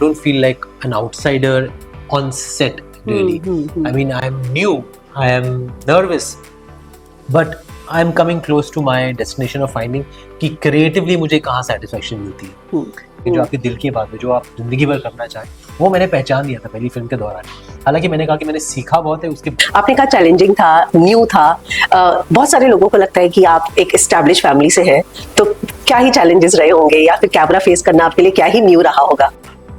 don't feel like an outsider on set really. I mean, I am new, I am nervous, but I am coming close to my destination of finding कि creatively मुझे कहाँ satisfaction मिलती है। कि जो आपके दिल की बात है, जो आप जिंदगी भर करना चाहें, वो मैंने पहचान दिया था पहली फिल्म के दौरान। हालांकि मैंने कहा कि मैंने सीखा बहुत है उसके। आपने कहा चैलेंजिंग था, न्यू था। बहुत सारे लोगों को लगता है कि आप एक एस्टैब्लिश फैमिली से हैं, तो क्या ही चैलेंजेस रहे होंगे या फिर कैमरा फेस करना आपके लिए क्या ही न्यू रहा होगा?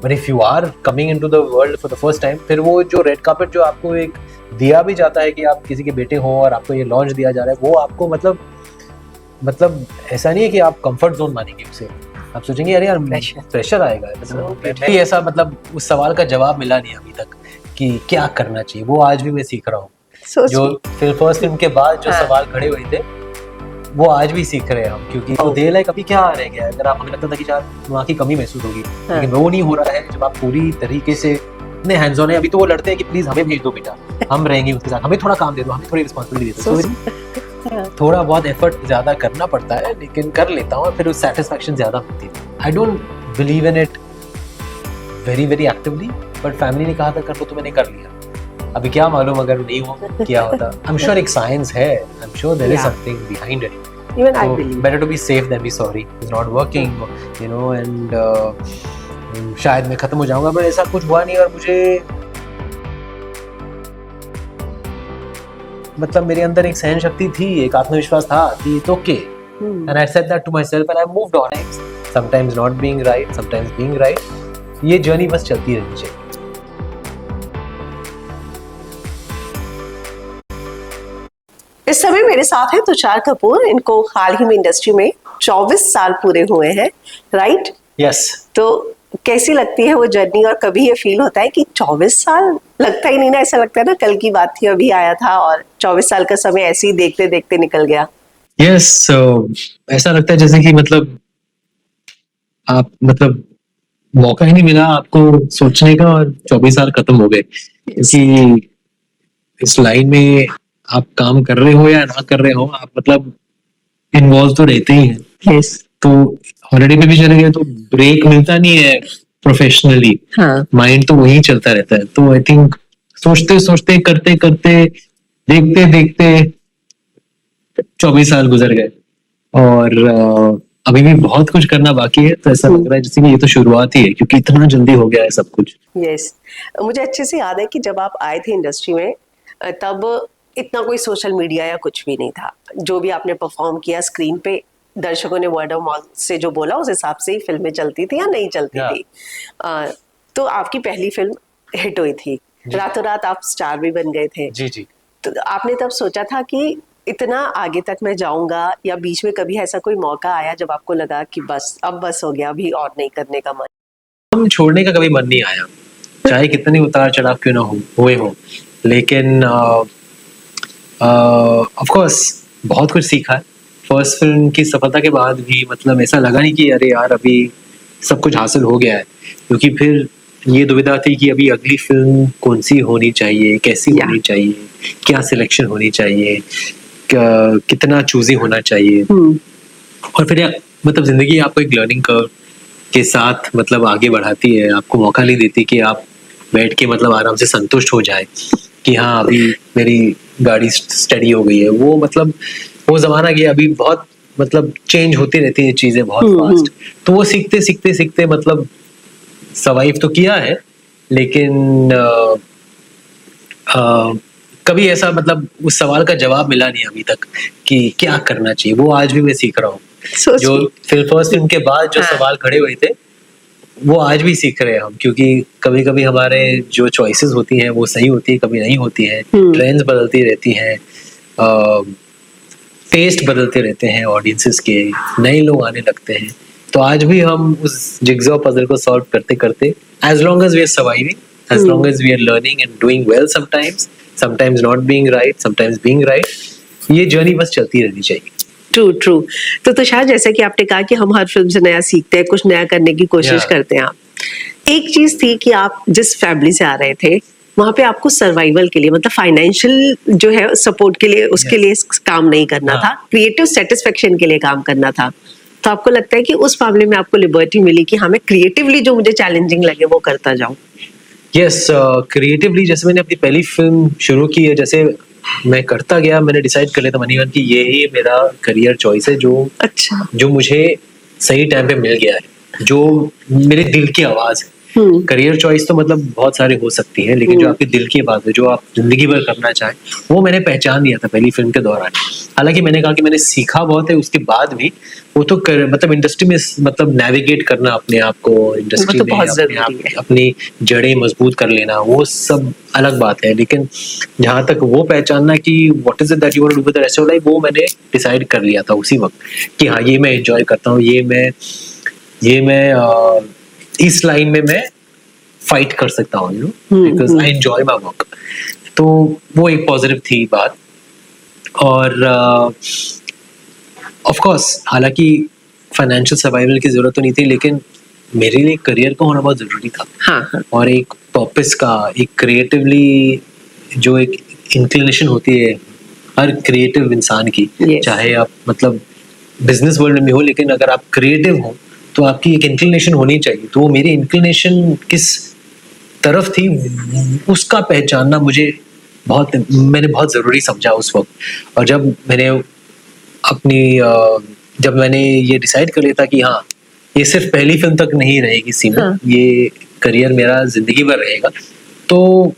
But if you are coming into the world for the first time, फिर वो जो रेड कार्पेट जो आपको एक दिया भी जाता है कि आप किसी के बेटे हो और आपको ये लॉन्च दिया जा रहा है, वो आपको मतलब ऐसा नहीं है कि आप कंफर्ट जोन मानेंगे उसे। आप सोचेंगे अरे यार प्रेशर आएगा। भी ऐसा मतलब उस सवाल का जवाब मिला नहीं अभी तक कि क्या करना चाहिए, वो आज भी मैं सीख रहा हूँ। जो फिर फर्स्ट फिल्म के बाद जो सवाल खड़े हुए थे वो आज भी सीख रहे हैं हम, क्योंकि वो दे लाइक अभी क्या रह गया है। अगर आप हमें लगता था कि शायद वहाँ की कमी महसूस होगी, लेकिन वो नहीं हो रहा है जब आप पूरी तरीके से इतने हैंड्स ऑन है। अभी तो वो लड़ते हैं कि प्लीज हमें भेज दो बेटा, हम रहेंगे उसके साथ, हमें थोड़ा काम दे दो, हमें थोड़ी रिस्पॉन्सिबिलिटी दे दो। थोड़ा बहुत एफर्ट ज्यादा करना पड़ता है, लेकिन कर लेता हूँ, फिर सेटिस्फैक्शन ज्यादा होती है। I don't believe in it very very actively, but family ने कहा था कर लो तो मैंने कर लिया। अभी क्या मालूम अगर नहीं हो क्या होता। आई एम श्योर एक साइंस है, I am sure there is something behind it. Even I believe. Better to be safe than be sorry. It's not working, you know, and शायद मैं खत्म हो जाऊंगा, पर ऐसा कुछ हुआ नहीं। और मुझे मतलब मेरे अंदर एक सहन शक्ति थी, एक आत्मविश्वास था कि it's okay. And I said that to myself and I moved on. Sometimes not being right, sometimes being right. ये जर्नी बस चलती रहनी चाहिए। इस समय मेरे साथ है तुषार कपूर। इनको हाल ही में इंडस्ट्री में 24 साल पूरे हुए हैं, राइट? यस। तो कैसी लगती है वो जर्नी, और कभी ये फील होता है कि 24 साल लगता ही नहीं ना, ऐसा लगता है ना कल की बात थी, अभी आया था, और 24 साल का समय ऐसे ही देखते देखते निकल गया। यस, ऐसा लगता है जैसे कि मतलब आप मतलब मौका ही नहीं मिला आपको सोचने का और 24 साल खत्म हो गए। क्योंकि इस लाइन में आप काम कर रहे हो या ना कर रहे हो, आप मतलब इन्वॉल्व तो रहते ही हैं। yes. तो हॉलिडे पे भी चले गए तो ब्रेक मिलता नहीं है प्रोफेशनली। माइंड तो वही चलता रहता है। तो आई थिंक सोचते सोचते करते करते देखते देखते 24 साल गुजर गए, और अभी भी बहुत कुछ करना बाकी है। तो ऐसा लग रहा है जैसे कि ये तो शुरुआत ही है, क्योंकि इतना जल्दी हो गया है सब कुछ। यस, मुझे अच्छे से याद है कि जब आप आए थे इंडस्ट्री में, तब इतना कोई सोशल मीडिया या कुछ भी नहीं था। जो भी आपने परफॉर्म किया स्क्रीन पे, दर्शकों ने वर्ड ऑफ माउथ से जो बोला उस हिसाब से ही फिल्में चलती थी या नहीं चलती थी। तो आपकी पहली फिल्म हिट हुई थी, रातों रात आप स्टार भी बन गए थे। जी जी। तो आपने तब सोचा था कि इतना आगे तक मैं जाऊंगा, या बीच में कभी ऐसा कोई मौका आया जब आपको लगा कि बस अब बस हो गया, अभी और नहीं करने का मन? हम छोड़ने का कभी मन नहीं आया, चाहे कितने उतार चढ़ाव क्यों ना हुए हो, लेकिन ऑफ कोर्स बहुत कुछ सीखा है। फर्स्ट फिल्म की सफलता के बाद भी मतलब ऐसा लगा नहीं कि अरे यार अभी सब कुछ हासिल हो गया है, क्योंकि फिर ये दुविधा थी कि अभी अगली फिल्म कौन सी होनी चाहिए, कैसी होनी चाहिए, क्या सिलेक्शन होनी चाहिए, कितना चूजी होना चाहिए। और फिर मतलब जिंदगी आपको एक लर्निंग कर्व के साथ मतलब आगे बढ़ाती है, आपको मौका नहीं देती कि आप बैठ के मतलब आराम से संतुष्ट हो जाए कि हाँ अभी मेरी गाड़ी स्टडी हो गई है। वो मतलब वो जमाना गया, अभी बहुत मतलब चेंज होती रहती है चीजें बहुत फास्ट। तो वो सीखते सीखते सीखते मतलब सर्वाइव तो किया है, लेकिन कभी ऐसा मतलब उस सवाल का जवाब मिला नहीं अभी तक कि क्या करना चाहिए। वो आज भी मैं सीख रहा हूँ। जो फिर फर्स्ट फिल्म के बाद जो सवाल खड़े हुए थे वो आज भी सीख रहे हैं हम, क्योंकि कभी कभी हमारे जो चॉइसेस होती हैं वो सही होती है, कभी नहीं होती है। ट्रेंड्स बदलती रहती हैं, टेस्ट बदलते रहते हैं ऑडियंसेस के, नए लोग आने लगते हैं। तो आज भी हम उस जिगजॉ पजल को सॉल्व करते करते, as long as we are surviving, as long as we are learning and doing well sometimes not being right, sometimes being right, ये जर्नी बस चलती रहनी चाहिए। ट्रू। तो तुषार, जैसे कि आपने कहा कि हम हर फिल्म से नया सीखते हैं, कुछ नया करने की कोशिश करते हैं। आप एक चीज थी कि आप जिस फैमिली से आ रहे थे वहां पे आपको सर्वाइवल के लिए मतलब फाइनेंशियल जो है सपोर्ट के लिए उसके लिए काम नहीं करना था, क्रिएटिव सेटिस्फेक्शन के लिए काम करना था। तो आपको लगता है कि उस मामले में आपको लिबर्टी मिली कि हमें क्रिएटिवली जो मुझे चैलेंजिंग लगे वो करता जाऊं? यस, क्रिएटिवली जैसे मैंने अपनी पहली फिल्म शुरू की है, जैसे मैं करता गया, मैंने डिसाइड कर लिया था मनीवन कि ये ही मेरा करियर चॉइस है, अच्छा। जो मुझे सही टाइम पे मिल गया है, जो मेरे दिल की आवाज है। करियर चॉइस तो मतलब बहुत सारे हो सकती है, लेकिन जो आपके दिल की बात है, जो आप जिंदगी भर करना चाहें, वो मैंने पहचान लिया था पहली फिल्म के दौरान। हालांकि मैंने कहा कि मैंने सीखा बहुत है उसके बाद भी, वो तो मतलब इंडस्ट्री में मतलब नेविगेट करना अपने आप को, इंडस्ट्री तो में बहुत अपने आप जरूरी है। अपनी जड़ें मजबूत कर लेना, वो सब अलग बात है। लेकिन जहां तक वो पहचानना कि what is it that you want to do with the rest of life, वो मैंने डिसाइड कर लिया था उसी वक्त कि हाँ, ये मैं एंजॉय करता हूँ, ये मैं इस लाइन में मैं फाइट कर सकता हूँ, you know, because I enjoy my work. तो वो एक पॉजिटिव थी बात। और ऑफ कोर्स हालांकि फाइनेंशियल सर्वाइवल की जरूरत तो नहीं थी, लेकिन मेरे लिए करियर का होना बहुत जरूरी था। हाँ। और एक पर्पस का, एक क्रिएटिवली जो एक इंक्लिनेशन होती है हर क्रिएटिव इंसान की, Yes. चाहे आप मतलब बिजनेस वर्ल्ड में हो, लेकिन अगर आप क्रिएटिव हो तो आपकी एक इंक्लिनेशन होनी चाहिए। तो वो मेरी इंक्लिनेशन किस तरफ थी, उसका पहचानना मैंने बहुत जरूरी समझा उस वक्त। और जब मैंने ये डिसाइड कर लिया था कि हाँ, ये सिर्फ पहली फिल्म तक नहीं रहेगी सीमित, हाँ। ये करियर मेरा जिंदगी भर रहेगा, तो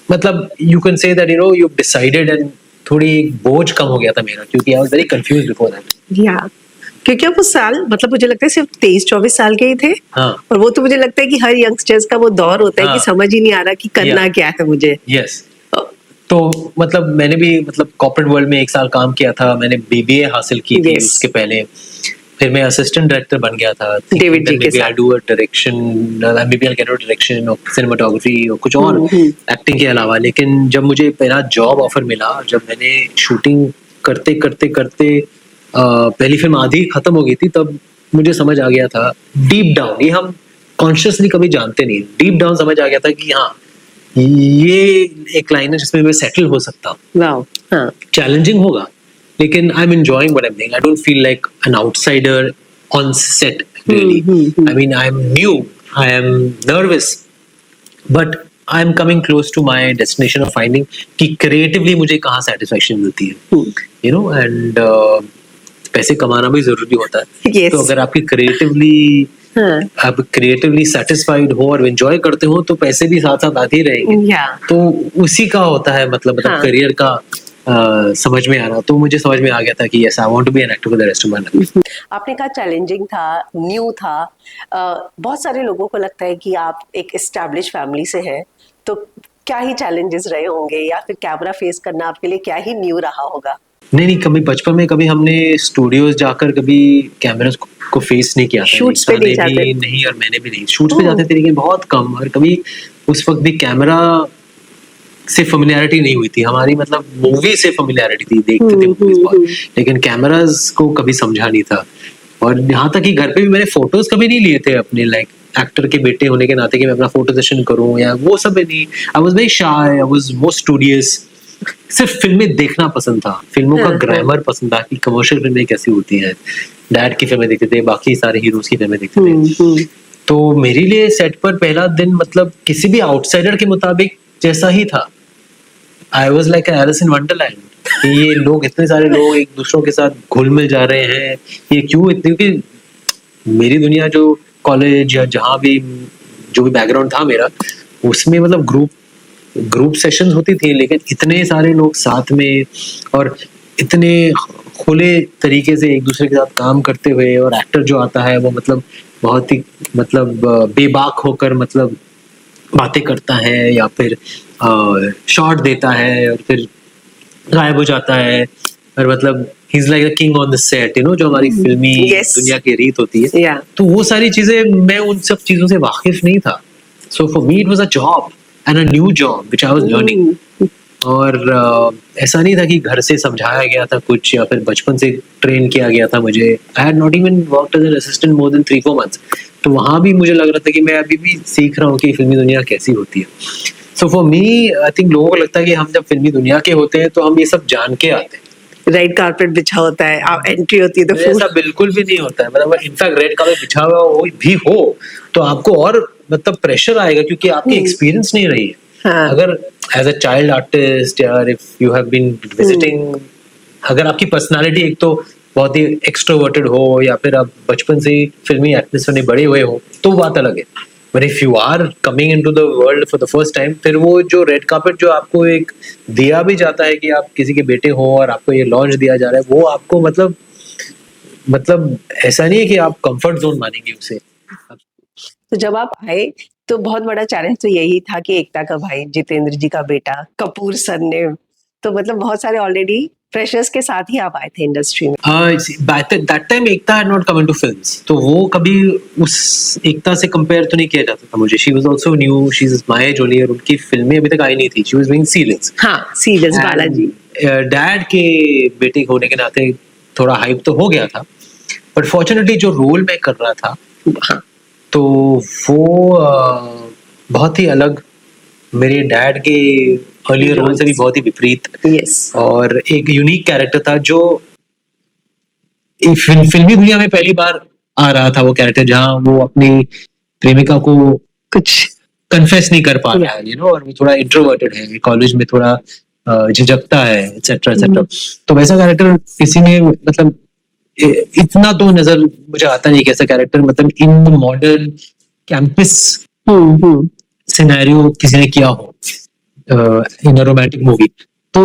मतलब you can say that you decided, and थोड़ी बोझ कम हो गया था मेरा, क्योंकि I was very confused before that. या क्योंकि आप उस साल मतलब मुझे लगता है सिर्फ 23-24 साल के ही थे। हाँ। और वो तो मुझे लगता है कि हर यंगस्टर्स का वो दौर होता है हाँ। कि समझ ही नहीं आ रहा कि करना क्या है मुझे। यस। तो मतलब मैंने भी मतलब कॉर्पोरेट वर्ल्ड में 1 साल काम किया था, मैंने बीबीए हासिल की थी उसके पहले, फिर मैं असिस्टेंट डायरेक्टर बन गया था डेविड जी के साथ। I do a direction, maybe I'll get a direction और सिनेमाटोग्राफी और कुछ और एक्टिंग के अलावा। लेकिन जब मुझे पहला जॉब ऑफर मिला, जब मैंने शूटिंग करते करते करते पहली फिल्म आधी खत्म हो गई थी, तब मुझे समझ आ गया था डीप डाउन, ये हम कॉन्शियसली कभी जानते नहीं, डीप डाउन समझ आ गया था कि हाँ, ये एक लाइन है जिसमें मैं सेटल हो सकता हूँ। हाँ। चैलेंजिंग होगा, लेकिन I am enjoying what I am doing. I don't feel like an outsider on set really. I mean, I am new, I am nervous, but I am coming close to my destination of finding कि creatively मुझे कहाँ satisfaction मिलती है, you know. And पैसे कमाना भी जरूरी होता है। Yes. तो अगर आपकी आप क्रिएटिवली सेटिस्फाइड हो और एंजॉय करते हो, तो पैसे भी साथ साथ आते ही रहेंगे। तो उसी का होता है मतलब करियर का समझ में आना। तो मुझे समझ में आ गया था कि yes, I want to be an actor for the rest of my life. आपने कहा चैलेंजिंग था, न्यू था। बहुत सारे लोगों को लगता है कि आप एक एस्टैब्लिश फैमिली से हैं, तो क्या ही चैलेंजेस रहे होंगे, या फिर कैमरा फेस करना आपके लिए क्या ही न्यू रहा होगा? नहीं, कभी बचपन में कभी हमने स्टूडियोज जाकर कभी कैमरास को फेस नहीं किया था। शूट्स पे नहीं जाते? नहीं, और मैंने भी नहीं। शूट्स पे जाते थे, लेकिन बहुत कम, और कभी उस वक्त भी कैमरा से फेमिलियरिटी नहीं हुई थी हमारी। मतलब मूवी से फेमिलियरिटी थी, देखते थे मूवीज बहुत, लेकिन कैमरास को कभी समझा नहीं था। और यहाँ तक कि घर पे भी मैंने फोटोज कभी नहीं लिए थे अपने, लाइक एक्टर के बेटे होने के नाते कि मैं अपना फोटो सेशन करूं, या वो सब नहीं। I was very shy, I was more studious. सिर्फ फिल्में देखना पसंद था, फिल्मों का ग्रामर पसंद था कि कमर्शियल फिल्में कैसी होती हैं। डैड की फिल्में देखते थे, बाकी सारे हीरोज की फिल्में देखते थे। तो मेरे लिए सेट पर पहला दिन मतलब किसी भी आउटसाइडर के मुताबिक जैसा ही था। I was like Alice in Wonderland, कि ये लोग, इतने सारे लोग एक दूसरों के साथ घुल मिल जा रहे हैं, ये क्यों इतने, क्योंकि मेरी दुनिया जो कॉलेज या जहाँ भी जो भी बैकग्राउंड था मेरा, उसमें मतलब ग्रुप सेशंस होती थी, लेकिन इतने सारे लोग साथ में और इतने खुले तरीके से एक दूसरे के साथ काम करते हुए, और एक्टर जो आता है वो मतलब बहुत ही मतलब बेबाक होकर मतलब बातें करता है, या फिर शॉट देता है और फिर गायब हो जाता है, और मतलब he is like the king on the set, you know, जो हमारी फिल्मी दुनिया की रीत होती है। तो वो सारी चीजें, मैं उन सब चीजों से वाकिफ नहीं था। So for me it was a job and a new job which I was learning. और ऐसा नहीं था कि घर से समझाया गया था कुछ, या फिर बचपन से ट्रेन किया गया था मुझे। I had not even worked as an assistant more than 3-4 months। तो वहां भी मुझे लग रहा था कि मैं अभी भी सीख रहा हूँ कि फिल्मी दुनिया कैसी होती है। So for me, I think लोगों को लगता है कि हम जब फिल्मी दुनिया के होते हैं तो हम ये सब जान के आते हैं, रेड कारपेट बिछा होता है, आप एंट्री होती है तो ऐसा बिल्कुल भी नहीं होता है। मतलब इनफैक्ट रेड कार्पेट बिछा हुआ भी हो तो आपको और मतलब प्रेशर आएगा क्योंकि आपकी एक्सपीरियंस नहीं रही है। हाँ। अगर एज अ चाइल्ड आर्टिस्ट या if you have been visiting, अगर आपकी पर्सनालिटी एक तो बहुत ही एक्सट्रोवर्टेड हो या फिर आप बचपन से ही फिल्मी एटमॉस्फेयर में बड़े हुए हो तो बात अलग है। But if you are coming into the world for the first time, फिर वो जो रेड कार्पेट जो आपको एक दिया भी जाता है कि आप किसी के बेटे हो और आपको ये लॉन्च दिया जा रहा है, वो आपको मतलब ऐसा नहीं है कि आप कंफर्ट जोन मानेंगे उसे। तो जब आप आए तो बहुत बड़ा चैलेंज तो यही था कि एकता का भाई, जितेंद्र जी का बेटा, कपूर सरनेम, तो मतलब बहुत सारे ऑलरेडी फ्रेशर्स के साथ ही आप आए थे इंडस्ट्री में। That time Ekta had not come into films, तो वो कभी उस एकता से कंपेयर तो नहीं किया जाता था मुझे। She was also new, she is my age only, और उनकी फिल्में अभी तक आई नहीं थी। She was doing serials. हाँ, सीरियल्स बालाजी। डैड के बेटे होने के नाते थोड़ा हाइप तो हो गया था, बट फॉर्चुनेटली जो रोल मैं कर रहा था, हाँ, तो वो बहुत ही अलग, मेरे डैड के अर्लियर रोल से भी बहुत ही विपरीत, यस, और एक यूनिक कैरेक्टर था जो फिल्मी दुनिया में पहली बार आ रहा था। वो कैरेक्टर जहाँ वो अपनी प्रेमिका को कुछ कन्फेस नहीं कर पा रहा है, यू नो, और वो थोड़ा इंट्रोवर्टेड है, कॉलेज में थोड़ा झिझकता है, एटसेट्रा एटसेट्रा। तो वैसा कैरेक्टर किसी ने मतलब इतना तो नजर मुझे आता नहीं कैसा कैरेक्टर मतलब इन मॉडर्न कैंपस सिनेरियो किसी ने किया हो इन अ रोमांटिक मूवी। तो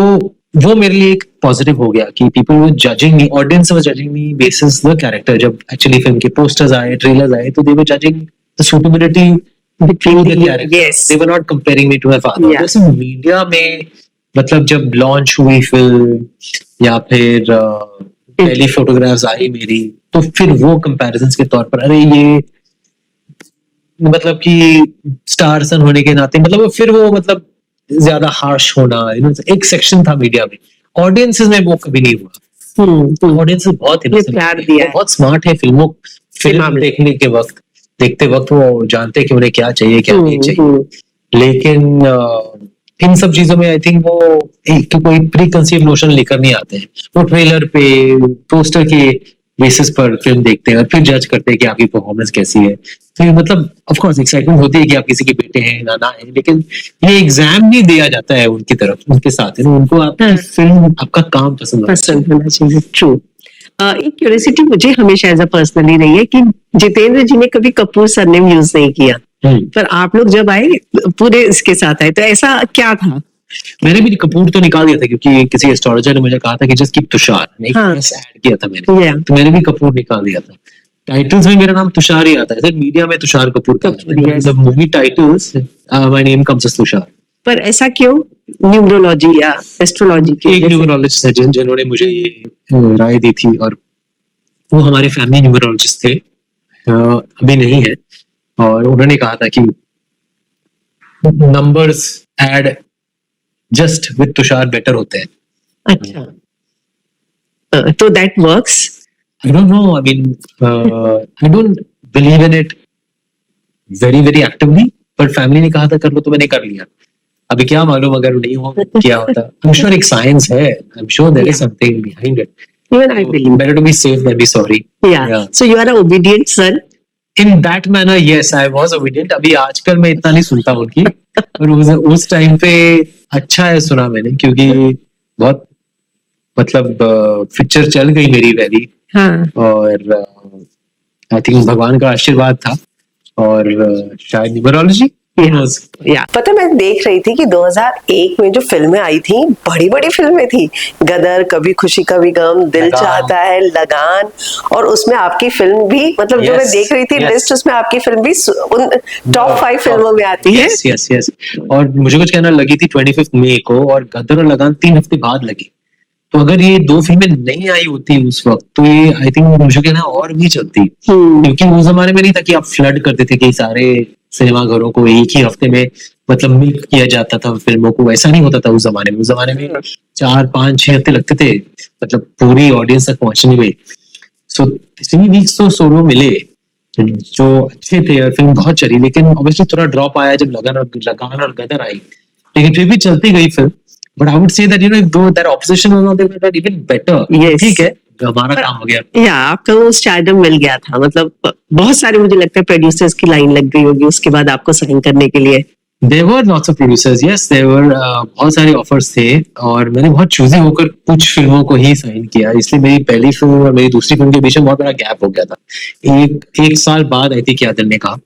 वो मेरे लिए एक पॉजिटिव हो गया कि people were judging me, audience was judging me basis the character. जब एक्चुअली फिल्म के पोस्टर्स आए, ट्रेलर्स आए, तो they were judging the suitability to the character, they were not comparing me to my father. जैसे media में मतलब जब launch हुई फिल्म या फिर पहली फोटोग्राफ्स आई मेरी, तो फिर वो कंपैरिजंस के तौर पर, अरे ये मतलब कि स्टार सन होने के नाते मतलब फिर वो मतलब ज्यादा हार्श होना, यू नो, एक सेक्शन था मीडिया में। ऑडियंसेस में वो कभी नहीं हुआ। ऑडियंसेस बहुत प्यार दिया है, बहुत स्मार्ट है। फिल्म देखने के वक्त, देखते वक्त वो जानते हैं कि उन्हें क्या चाहिए क्या नहीं चाहिए। लेकिन इन सब चीजों में आई थिंक वो एक कोई प्री कंसीव नोशन लेकर नहीं आते हैं। वो ट्रेलर पे, पोस्टर के बेसिस पर फिल्म देखते हैं और फिर जज करते हैं कि आपकी परफॉर्मेंस कैसी है। तो मतलब ऑफ कोर्स एक्साइटमेंट होती है कि आप किसी के बेटे हैं, नाना है, लेकिन ये एग्जाम नहीं दिया जाता है उनकी तरफ, उनके साथ है ना, उनको आपकी फिल्म, आपका काम पसंद होना चाहिए। ट्रू। एक क्यूरियोसिटी मुझे हमेशा एज अ पर्सनली रही है कि जितेंद्र जी ने कभी कपूर सरनेम यूज नहीं किया, पर आप लोग जब आए पूरे इसके साथ आए, तो ऐसा क्या था? मैंने भी कपूर तो निकाल दिया था क्योंकि किसी एस्ट्रोलॉजर ने मुझे कहा था कि जस्ट कीप तुषार, ऐड किया था मैंने, तो मैंने भी कपूर निकाल दिया था। टाइटल्स में मेरा नाम तुषार ही आता है, मीडिया में तुषार कपूर का, मतलब movie titles my name comes as Tushar. पर ऐसा क्यों? न्यूमरोलॉजी या एस्ट्रोलॉजी के एक न्यूमरोलॉजिस्ट है जिन्होंने मुझे ये राय दी थी, और वो हमारे फैमिली न्यूमरोलॉजिस्ट थे, अभी नहीं है, और उन्होंने कहा था कि numbers add just with Tushar better होते हैं। अच्छा, तो that works? I don't know. I mean, I don't believe in it very very actively. But family ने कहा था कर लो तो मैंने कर लिया। अभी क्या मालूम अगर नहीं हो क्या होता। I'm sure एक science है। I'm sure there is something behind it. Even I believe. Better to be safe than be sorry. Yeah. So you are an obedient son. In that manner, yes, I was obedient. अभी आजकल मैं इतना नहीं सुनता उनकी, पर उस time पे अच्छा है सुना मैंने, क्योंकि बहुत मतलब पिक्चर चल गई मेरी वैली। हाँ. और आई थिंक भगवान का आशीर्वाद था, और शायद न्यूमरोलॉजी। पता मैं देख रही थी कि 2001 में जो फिल्में आई थी, बड़ी बड़ी फिल्में थी, गदर, कभी खुशी कभी गम, दिल चाहता है, लगान, और उसमें आपकी फिल्म भी, मतलब जो मैं देख रही थी लिस्ट, उसमें आपकी फिल्म भी उन टॉप 5 फिल्मों में आती है। यस। और मुझे कुछ कहना लगी थी 25 मई को, और गदर और लगान 3 हफ्ते बाद लगी। तो अगर ये 2 फिल्में नहीं आई होती उस वक्त, तो ये आई थिंक मुझे कहना और भी चलती, क्योंकि उस जमाने में नहीं था कि आप फ्लड करते थे कि सारे सिनेमा घरों को एक ही हफ्ते में मतलब मिल्क किया जाता था फिल्मों को। ऐसा नहीं होता था उस जमाने में। उस जमाने में 4, 5, 6 हफ्ते लगते थे मतलब पूरी ऑडियंस तक पहुंचने में। सो 3 वीक्स तो सोलो मिले जो अच्छे थे, और फिल्म बहुत चली। लेकिन ऑब्वियसली थोड़ा ड्रॉप आया जब लगान और गदर आई, लेकिन फिर भी चलती गई film. But I would say that though that opposition was not there, that even better. Yes. ठीक है, हमारा काम हो गया। या आपका वो स्टारडम मिल गया था, मतलब बहुत सारे मुझे लगता है प्रोड्यूसर्स की लाइन लग गई होगी उसके बाद आपको साइन करने के लिए। There were lots of producers, yes, there were बहुत सारे ऑफर्स थे, और मैंने बहुत चूजी होकर कुछ फिल्मों को ही साइन किया, इसलिए मेरी पहली फिल्म और मेरी दूसरी फिल्म के बीच में बहुत बड़ा गैप हो गया था। एक साल बाद आई थी क्या दिल ने कहा,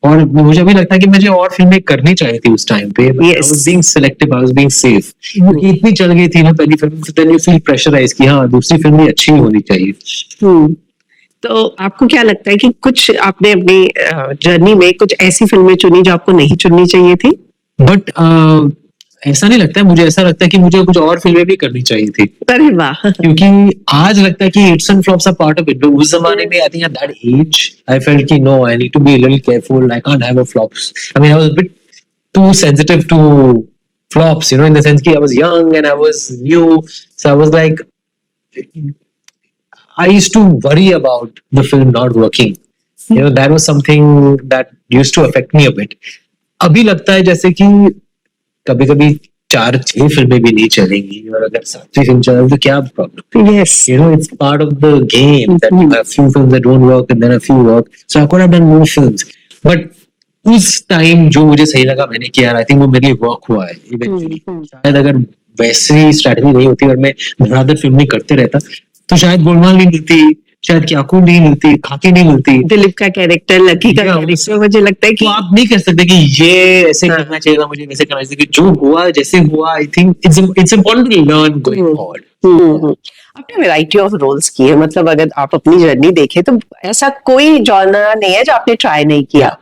और मुझे अभी लगता है कि मुझे और फिल्में करनी चाहिए थी उस टाइम पे। I was being selective, I was being safe, क्योंकि इतनी चल गई थी ना पहली film, then you feel pressurized कि हाँ दूसरी फिल्म भी अच्छी होनी चाहिए। तो आपको क्या लगता है कि कुछ आपने अपनी जर्नी में कुछ ऐसी फिल्में चुनी जो आपको नहीं चुननी चाहिए थी? बट ऐसा नहीं लगता है, मुझे ऐसा लगता है कि मुझे कुछ और फिल्में भी करनी चाहिए थी। अरे वाह। क्योंकि आज लगता है कि hits and flops are part of it, but उस जमाने में I think at that age I felt कि no, I need to be a little careful, I can't have a flops. I mean I was a bit too sensitive to flops, in the sense कि I was young and I was new, so I was like I used to worry about the film not working. That was something that used to affect me a bit. अभी लगता है जैसे कि कभी-कभी 4-6 फिल्में भी नहीं चलेंगी, और अगर 7वीं फिल्म चले तो क्या problem? Yes. It's part of the game that a few films that don't work and then a few work. So I could have done more films. But उस टाइम जो मुझे सही लगा मैंने किया, आई थिंक वो मेरे लिए वर्क हुआ है इवेंचुअली। शायद अगर वैसी स्ट्रेटजी नहीं होती और मैं धड़ाधड़ फिल्म नहीं करते रहता तो शायद गोलमाल नहीं मिलती, शायद क्याकू नहीं मिलती, खाकी नहीं मिलती, दिलीप का कैरेक्टर, लकी का कैरेक्टर, मुझे लगता है कि तो आप नहीं कर सकते कि ये ऐसे करना चाहिए था, मुझे वैसे करना चाहिए। जो हुआ जैसे हुआ, I think it's important to learn going forward. आपने वैरायटी ऑफ रोल्स किए, मतलब अगर आप अपनी जर्नी देखें तो ऐसा कोई जॉनर नहीं है जो आपने ट्राई नहीं किया।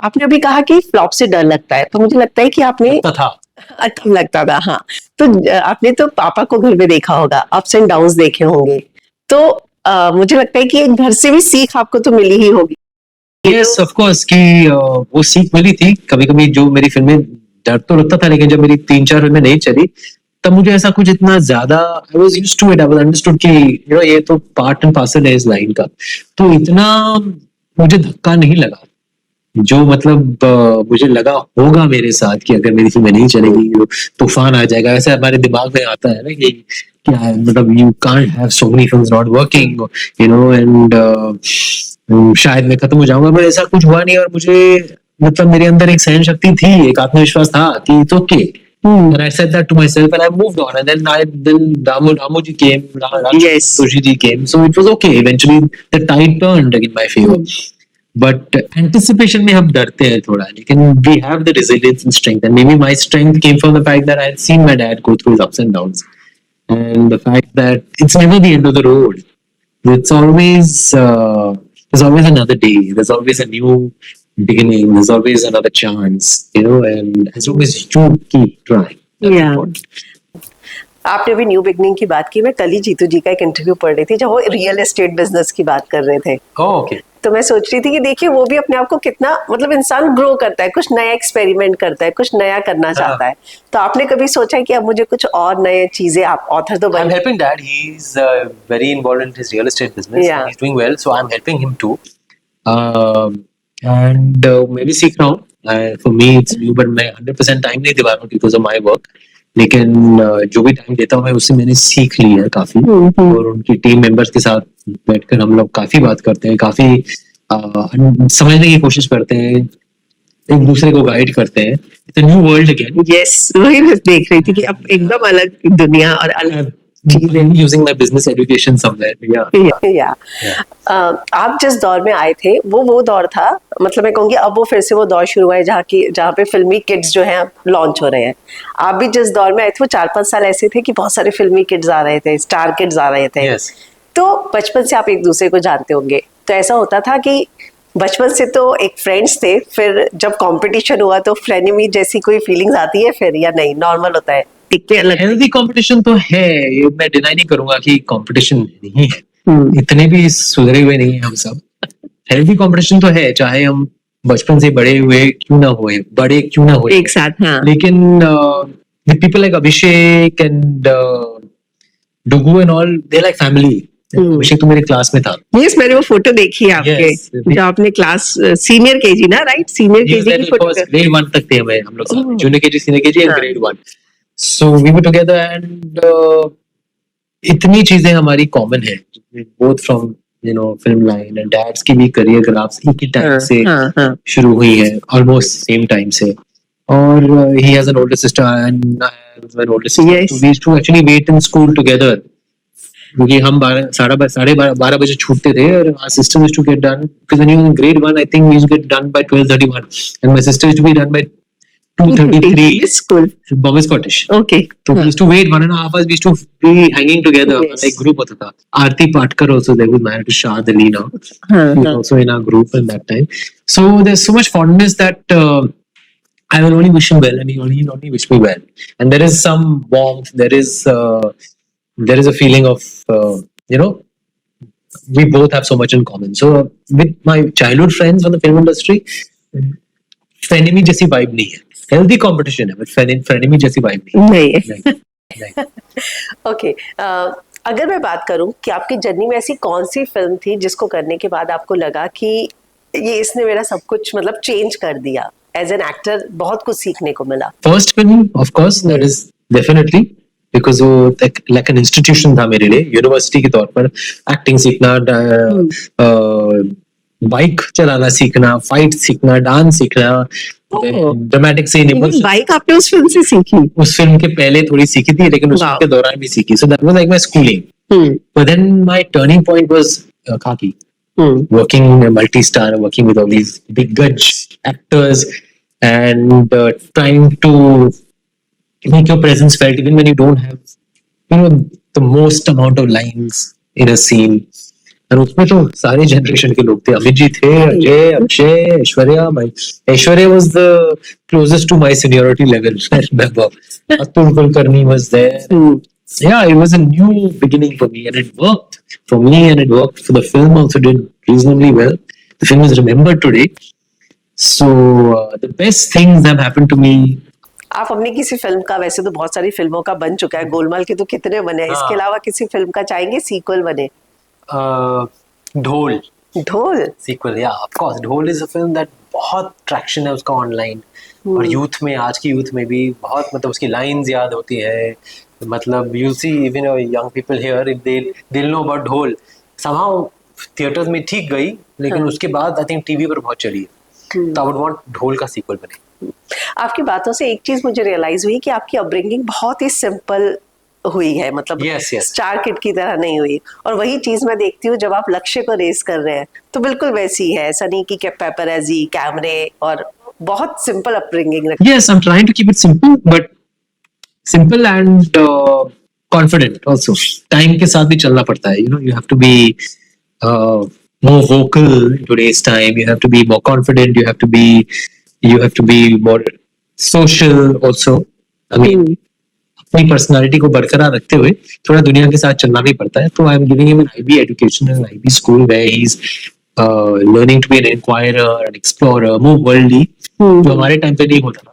आपने अभी कहा कि फ्लॉप से डर लगता है, तो मुझे लगता है कि आपने अच्छा लगता था, हाँ। तो आपने तो पापा को घर में देखा होगा, अप्स एंड डाउन्स देखे होंगे, तो मुझे लगता है कि एक घर से भी सीख आपको तो मिली ही होगी। यस ऑफ कोर्स कि वो सीख मिली थी। कभी-कभी जो मेरी फिल्में, डर तो लगता था, लेकिन जब मेरी 3-4 फिल्में नहीं चली तब मुझे ऐसा कुछ इतना ज्यादा, I was used to it, I was understood कि ये तो पार्ट एंड पार्सल है इस लाइन का, तो इतना मुझे धक्का नहीं लगा जो मतलब मुझे लगा होगा मेरे साथ कि अगर मेरी फिल्में नहीं चलेगी तूफान आ जाएगा। ऐसे हमारे दिमाग में आता है ना कि क्या है, मतलब you can't have so many films not working, and शायद मैं खत्म हो जाऊंगा, पर ऐसा कुछ हुआ नहीं। और मुझे मतलब मेरे अंदर एक सहन शक्ति थी, एक आत्मविश्वास था कि it's okay, and I said that to myself and I moved on, and then Ramu ji came, Sushi ji came, so it was okay. Eventually the tide turned in my favor. But anticipation में हम डरते हैं थोड़ा, लेकिन we have the resilience and strength, and maybe my strength came from the fact that I had seen my dad go through his ups and downs, and the fact that it's never the end of the road. It's always there's always another day, there's always a new beginning, there's always another chance, and as long as you keep trying. Yeah. आपने अभी new beginning की बात की, मैं कल ही जीतू जी का एक interview पढ़ रही थी जब वो रियल एस्टेट बिजनेस की बात कर रहे थे। ओके। तो मैं सोच रही थी कि देखिए वो भी अपने आप को कितना, मतलब इंसान ग्रो करता है, कुछ नया एक्सपेरिमेंट करता है, कुछ नया करना चाहता है। तो आपने कभी सोचा है कि अब मुझे कुछ और नए चीजें, आप ऑथर तो I'm helping dad. He's very involved in his real estate business. Yeah. He's doing well, so I'm helping him too. And मैं भी सीख रहा हूँ. For me it's new, but मैं 100% टाइम नहीं दे पा रहा हूँ because of my work. लेकिन जो भी टाइम देता हूँ मैं उससे मैंने सीख ली है काफी, और उनकी टीम मेंबर्स के साथ बैठकर हम लोग काफी बात करते हैं, काफी समझने की कोशिश करते हैं, एक दूसरे को गाइड करते हैं। It's a new world again. Yes, वही मैं देख रही थी कि अब एकदम अलग दुनिया और अलग using my business education somewhere. Yeah. आप जिस दौर में आए थे वो दौर था, मतलब मैं कहूँगी अब वो फिर से वो दौर शुरू हुआ है जहाँ पे फिल्मी किड्स जो हैं लॉन्च हो रहे हैं। आप भी जिस दौर में आए थे वो 4-5 साल ऐसे थे कि बहुत सारे फिल्मी किड्स आ रहे थे, स्टार किड्स आ रहे थे। Yes. तो बचपन से आप एक दूसरे को जानते होंगे, तो ऐसा होता था कि बचपन से तो एक फ्रेंड्स थे, फिर जब कंपटीशन हुआ तो फ्रेनेमी जैसी कोई फीलिंग्स आती है फिर, या नहीं नॉर्मल होता है? हेल्दी कंपटीशन तो है, ये मैं डिनाई नहीं करूंगा कि कंपटीशन नहीं है, इतने भी सुधरे हुए नहीं है हम सब। हेल्दी कंपटीशन तो है, चाहे हम बचपन से बड़े क्यों ना हुए एक साथ, हाँ। लेकिन people like Abhishek and Dugu and all, they like family. Abhishek तो मेरे क्लास में था। यस, मैंने वो फोटो देखी है आपके, जो आपने क्लास सीनियर केजी ना, राइट? सीनियर केजी की फोटो, ग्रेड 1 तक थे हम लोग, junior KG, senior KG and grade 1। So we were together and इतनी चीजें हमारी कॉमन है, both from film line and dad's की भी career ग्राफ्स एक ही टाइम से शुरू हुई है, almost same time से. और he has an older sister and I have an older sister. Yes. So we used to actually wait in school together. क्योंकि हम 12 बजे छूटते थे और our sister used to get done because when you were in grade 1 I think we used to get done by 12:31 and my sister used to be done by 2:33. School. Bombay Scottish. Okay. So we used to wait 1.5 hours. We used to be hanging together. Yes. Like group होता था. Aarti Patkar also there was married to Shad Ali now. She was also in our group at that time. So there's so much fondness that I will only wish him well, and he only wish me well. And there is some warmth. There is a feeling of we both have so much in common. So with my childhood friends from the film industry, frenemy जैसी vibe नहीं है. Healthy competition है, but frenemy जैसी vibe नहीं है. नहीं नहीं. Okay अगर मैं बात करूं कि आपकी जर्नी में ऐसी कौन सी फिल्म थी जिसको करने के बाद आपको लगा कि ये इसने मेरा सब कुछ मतलब चेंज कर दिया, एज एन एक्टर बहुत कुछ सीखने को मिला? First film, of course, that is definitely because वो like an institution था मेरे लिए, यूनिवर्सिटी के तौर पर एक्टिंग सीखना, बाइक चलाना सीखना, फाइट सीखना, डांस सीखना, ड्रामेटिक सीन. बाइक आपने उस फिल्म से सीखी? उस फिल्म के पहले थोड़ी सीखी थी, लेकिन उस Wow. के दौरान भी सीखी. So that was like my schooling. But then my turning point was Khaki. Working multi-star, working with all these big guns actors, and trying to make your presence felt even when you don't have the most amount of lines in a scene. और उसमें तो सारे generation के लोग थे. अमित जी थे, Ajay, Akshay, Aishwarya. Aishwarya was the closest to my seniority level. I remember. Atul Kulkarni was there. Yeah, it was a new beginning for me, and it worked for me, and it worked for the film. Also did reasonably well. The film is remembered today. So the best things that have happened to me. आप अपनी किसी film का, वैसे तो बहुत सारी फिल्मों का बन चुका है, गोलमाल के तो कितने बने हैं, इसके अलावा किसी फिल्म का चाहेंगे सीक्वल बने? ढोल सीक्वल, या ऑफ कोर्स. ढोल इज अ फिल्म दैट बहुत ट्रैक्शन है उसका ऑनलाइन, और यूथ में, आज की यूथ में भी बहुत, मतलब उसकी लाइंस याद होती है. मतलब you see even young people here, if they know about Dhol, somehow theatres में ठीक गई, लेकिन उसके बाद आई थिंक टीवी पर बहुत चली है. तो आई वुड वांट ढोल का सीक्वल बने. आपकी बातों से एक चीज मुझे रियलाइज हुई कि आपकी अपब्रिंगिंग बहुत ही सिंपल हुई है, मतलब स्टार किड की तरह नहीं हुई. और वही चीज मैं देखती हूँ जब आप लक्ष्य को रेस कर रहे हैं, तो बिल्कुल वैसी है. ऐसा नहीं कि पेपरजी, कैमरे, और बहुत सिंपल अपब्रिंगिंग रखी. Yes, I'm trying to keep it simple, but simple and confident also. Time के साथ भी चलना पड़ता है. You have to be more vocal in today's time. You have to be more confident. You have to be more social also. I mean, अपनी personality को बरकरार रखते हुए थोड़ा दुनिया के साथ चलना भी पड़ता है. तो I am giving him an IB education and IB school where he's learning to be an inquirer, an explorer, more worldly. जो हमारे टाइम पे नहीं होता था.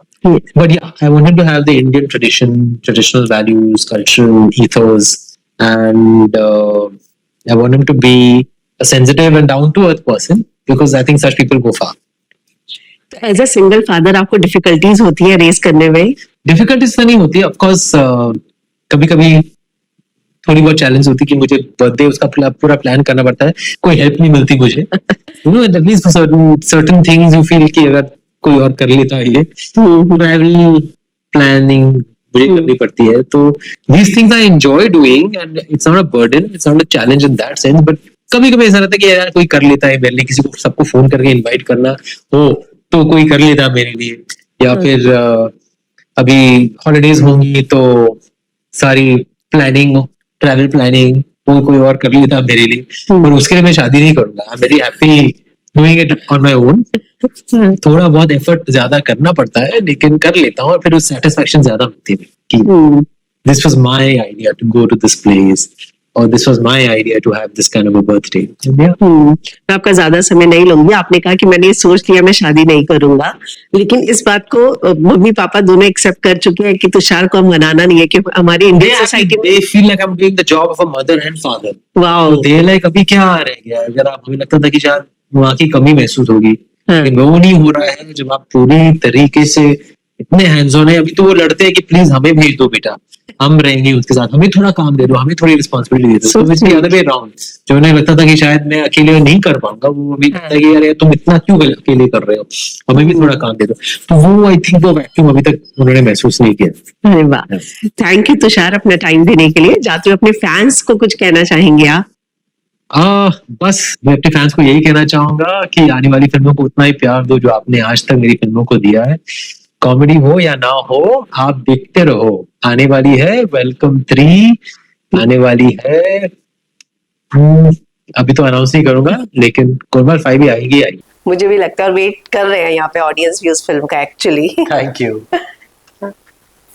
But yeah, I want him to have the Indian traditional values, cultural ethos, and I want him to be a sensitive and down-to-earth person because I think such people go far. As a single father आपको difficulties होती है race करने में? Difficulties तो नहीं होती, of course. कभी कभी थोड़ी बहुत चैलेंज होती कि मुझे बर्थडे उसका पूरा प्लान करना पड़ता है, कोई हेल्प नहीं मिलती मुझे. At least certain things you feel कि अगर कोई और कर लेता है, ये ट्रैवल प्लानिंग मुझे करनी पड़ती है. तो these things I enjoy doing and it's not a burden, it's not a challenge in that sense. But कभी कभी ऐसा रहता है कि यार कोई कर लेता है मेरे लिए, किसी को सबको फोन करके इनवाइट करना हो तो कोई कर लेता मेरे लिए, या फिर अभी हॉलिडेज होंगी तो सारी प्लानिंग, ट्रैवल प्लानिंग कोई और कर लेता मेरे लिए. और उसके लिए मैं शादी नहीं करूंगा. I am very happy doing it on my own. थोड़ा बहुत एफर्ट ज्यादा करना पड़ता है, लेकिन कर लेता हूँ, और फिर उस सेटिस्फेक्शन ज्यादा मिलती है कि this was my idea to go to this place, और this was my idea to have this kind of a birthday. मैं आपका ज्यादा समय नहीं लूंगी. आपने कहा कि मैंने सोच लिया मैं शादी नहीं करूंगा, लेकिन इस बात को मम्मी पापा दोनों एक्सेप्ट कर चुके हैं कि तुषार को हम मनाना नहीं है, कि हमारी इंडियन सोसाइटी में they feel like I'm doing the job of a mother and father. Wow. they like अभी क्या रह गया, अगर आप, हमें लगता था कि शायद वहाँ की कमी महसूस होगी, लेकिन वो नहीं हो रहा है. जब आप पूरी तरीके से इतने हैंड्स ऑन है। अभी तो वो लड़ते हैं कि प्लीज हमें भेज दो बेटा, हम रहेंगे उसके साथ, हमें थोड़ा काम दे दो, हमें थोड़ी रिस्पॉन्सिबिलिटी दे दो। So तो इसके अदर वे राउंड, जो उन्हें लगता था कि शायद मैं अकेले नहीं कर पाऊंगा, वो अभी लगता है कि यार तुम इतना क्यों अकेले कर रहे हो, हमें भी थोड़ा काम दे दो। तो वो आई थिंक वो वैक्यूम अभी तक उन्होंने महसूस नहीं किया। अरे वाह, थैंक यू तुषार अपना टाइम देने के लिए। जाते हुए अपने फैंस को कुछ कहना चाहेंगे आप? बस मैं अपने फैंस को यही कहना चाहूंगा कि आने वाली फिल्मों को उतना ही प्यार दो जो आपने आज तक मेरी फिल्मों को दिया है। कॉमेडी हो या ना हो, आप देखते रहो। आने वाली है वेलकम 3, आने वाली है अभी तो अनाउंस नहीं करूंगा, लेकिन गोलमाल 5 भी आएगी आएगी। मुझे भी लगता है, और वेट कर रहे हैं यहाँ पे ऑडियंस भी उस फिल्म का actually. Thank you.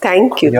Thank you.